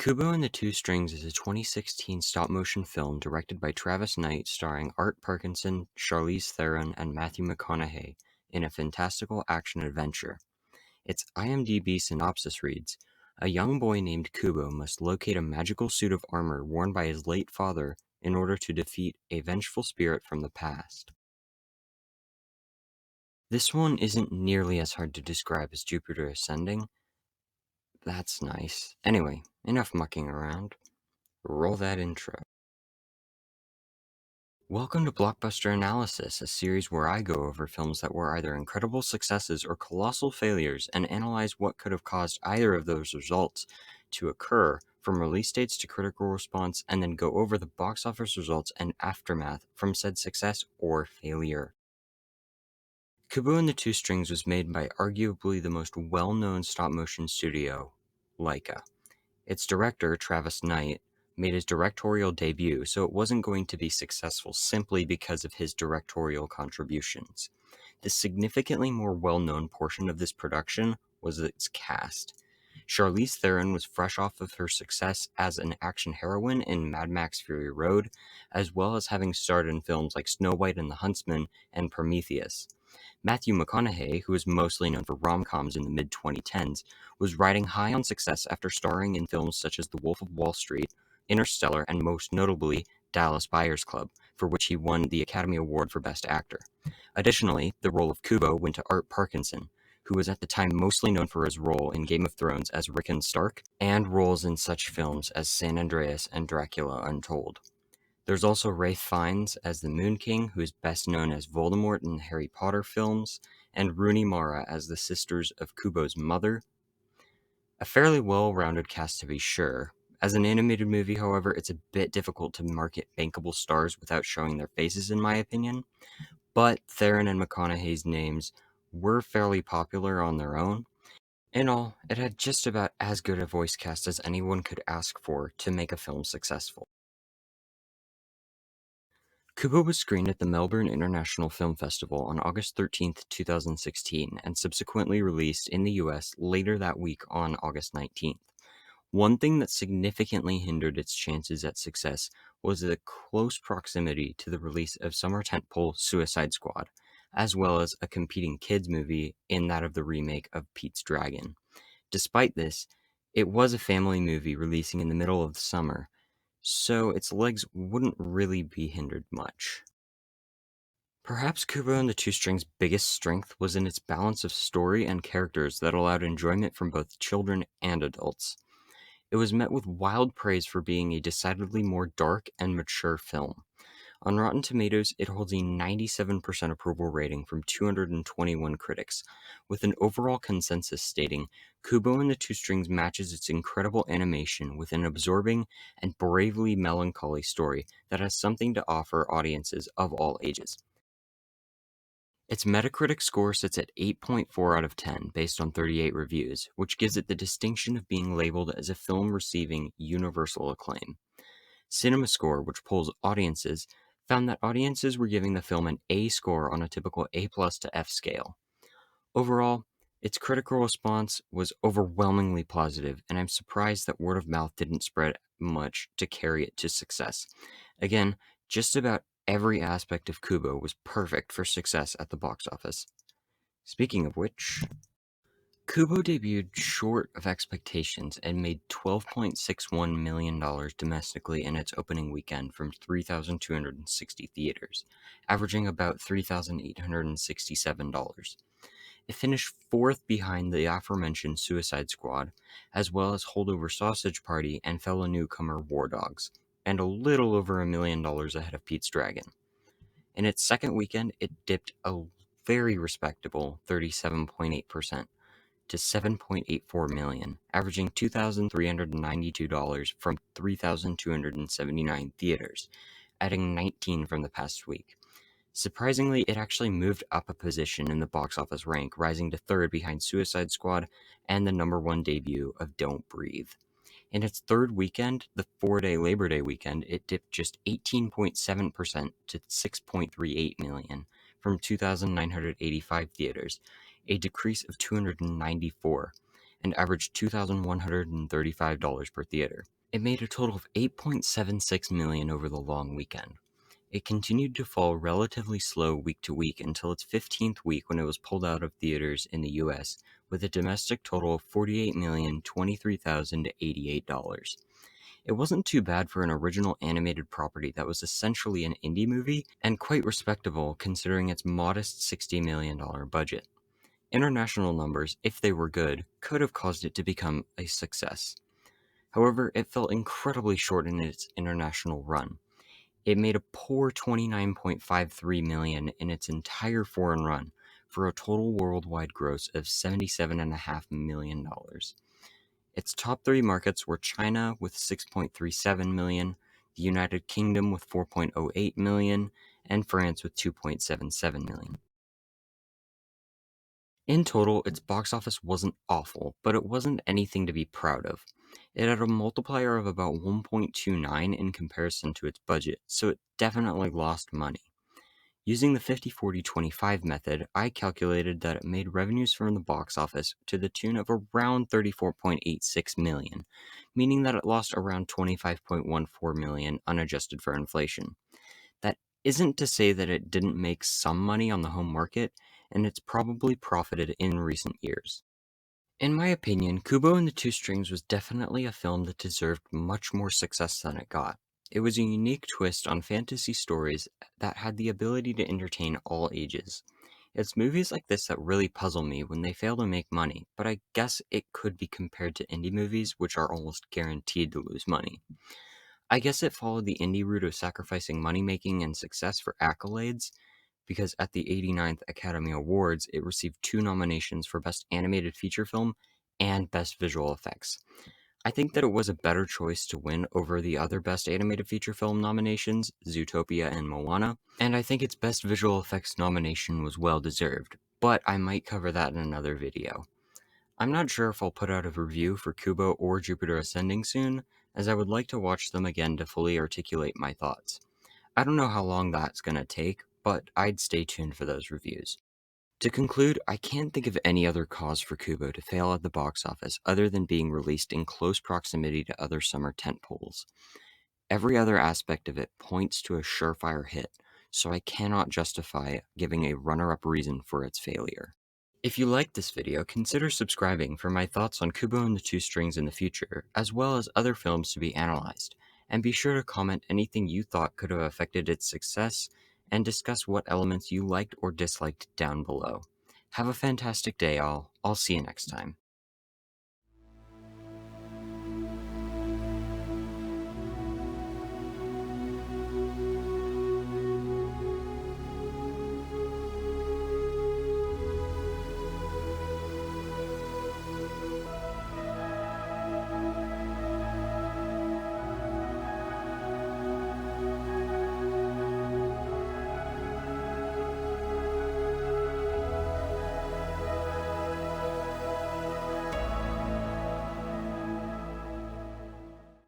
Kubo and the Two Strings is a 2016 stop-motion film directed by Travis Knight starring Art Parkinson, Charlize Theron, and Matthew McConaughey in a fantastical action-adventure. Its IMDb synopsis reads, "A young boy named Kubo must locate a magical suit of armor worn by his late father in order to defeat a vengeful spirit from the past." This one isn't nearly as hard to describe as Jupiter Ascending. That's nice. Anyway, enough mucking around. Roll that intro. Welcome to Blockbuster Analysis, a series where I go over films that were either incredible successes or colossal failures and analyze what could have caused either of those results to occur, from release dates to critical response, and then go over the box office results and aftermath from said success or failure. Kubo and the Two Strings was made by arguably the most well-known stop-motion studio, Laika. Its director, Travis Knight, made his directorial debut, so it wasn't going to be successful simply because of his directorial contributions. The significantly more well-known portion of this production was its cast. Charlize Theron was fresh off of her success as an action heroine in Mad Max Fury Road, as well as having starred in films like Snow White and the Huntsman and Prometheus. Matthew McConaughey, who is mostly known for rom-coms in the mid-2010s, was riding high on success after starring in films such as The Wolf of Wall Street, Interstellar, and most notably, Dallas Buyers Club, for which he won the Academy Award for Best Actor. Additionally, the role of Kubo went to Art Parkinson, who was at the time mostly known for his role in Game of Thrones as Rickon Stark, and roles in such films as San Andreas and Dracula Untold. There's also Ralph Fiennes as the Moon King, who is best known as Voldemort in the Harry Potter films, and Rooney Mara as the sisters of Kubo's mother. A fairly well-rounded cast to be sure. As an animated movie, however, it's a bit difficult to market bankable stars without showing their faces, in my opinion. But Theron and McConaughey's names were fairly popular on their own. In all, it had just about as good a voice cast as anyone could ask for to make a film successful. Kubo was screened at the Melbourne International Film Festival on August 13, 2016, and subsequently released in the US later that week on August 19th. One thing that significantly hindered its chances at success was the close proximity to the release of summer tentpole Suicide Squad, as well as a competing kids movie in that of the remake of Pete's Dragon. Despite this, it was a family movie releasing in the middle of the summer, so its legs wouldn't really be hindered much. Perhaps Kubo and the Two Strings' biggest strength was in its balance of story and characters that allowed enjoyment from both children and adults. It was met with wild praise for being a decidedly more dark and mature film. On Rotten Tomatoes, it holds a 97% approval rating from 221 critics, with an overall consensus stating, "Kubo and the Two Strings matches its incredible animation with an absorbing and bravely melancholy story that has something to offer audiences of all ages." Its Metacritic score sits at 8.4 out of 10 based on 38 reviews, which gives it the distinction of being labeled as a film receiving universal acclaim. CinemaScore, which polls audiences, found that audiences were giving the film an A score on a typical A+ to F scale. Overall, its critical response was overwhelmingly positive, and I'm surprised that word of mouth didn't spread much to carry it to success. Again, just about every aspect of Kubo was perfect for success at the box office. Speaking of which, Kubo debuted short of expectations and made $12.61 million domestically in its opening weekend from 3,260 theaters, averaging about $3,867. It finished fourth behind the aforementioned Suicide Squad, as well as Holdover Sausage Party and fellow newcomer War Dogs, and a little over $1 million ahead of Pete's Dragon. In its second weekend, it dipped a very respectable 37.8%. to $7.84 million, averaging $2,392 from 3,279 theaters, adding 19 from the past week. Surprisingly, it actually moved up a position in the box office rank, rising to third behind Suicide Squad and the #1 debut of Don't Breathe. In its third weekend, the 4-day Labor Day weekend, it dipped just 18.7% to $6.38 million from 2,985 theaters, a decrease of 294, and averaged $2,135 per theater. It made a total of $8.76 million over the long weekend. It continued to fall relatively slow week to week until its 15th week when it was pulled out of theaters in the US with a domestic total of $48,023,088. It wasn't too bad for an original animated property that was essentially an indie movie and quite respectable considering its modest $60 million budget. International numbers, if they were good, could have caused it to become a success. However, it fell incredibly short in its international run. It made a poor $29.53 million in its entire foreign run, for a total worldwide gross of $77.5 million. Its top three markets were China with $6.37 million, the United Kingdom with $4.08 million, and France with $2.77 million. In total, its box office wasn't awful, but it wasn't anything to be proud of. It had a multiplier of about 1.29 in comparison to its budget, so it definitely lost money. Using the 50-40-25 method, I calculated that it made revenues from the box office to the tune of around $34.86 million, meaning that it lost around $25.14 million unadjusted for inflation. That isn't to say that it didn't make some money on the home market, and it's probably profited in recent years. In my opinion, Kubo and the Two Strings was definitely a film that deserved much more success than it got. It was a unique twist on fantasy stories that had the ability to entertain all ages. It's movies like this that really puzzle me when they fail to make money, but I guess it could be compared to indie movies, which are almost guaranteed to lose money. I guess it followed the indie route of sacrificing money making and success for accolades, because at the 89th Academy Awards, it received 2 nominations for Best Animated Feature Film and Best Visual Effects. I think that it was a better choice to win over the other Best Animated Feature Film nominations, Zootopia and Moana, and I think its Best Visual Effects nomination was well deserved, but I might cover that in another video. I'm not sure if I'll put out a review for Kubo or Jupiter Ascending soon, as I would like to watch them again to fully articulate my thoughts. I don't know how long that's gonna take, but I'd stay tuned for those reviews. To conclude, I can't think of any other cause for Kubo to fail at the box office other than being released in close proximity to other summer tentpoles. Every other aspect of it points to a surefire hit, so I cannot justify giving a runner-up reason for its failure. If you liked this video, consider subscribing for my thoughts on Kubo and the Two Strings in the future, as well as other films to be analyzed, and be sure to comment anything you thought could have affected its success, and discuss what elements you liked or disliked down below. Have a fantastic day, all. I'll see you next time.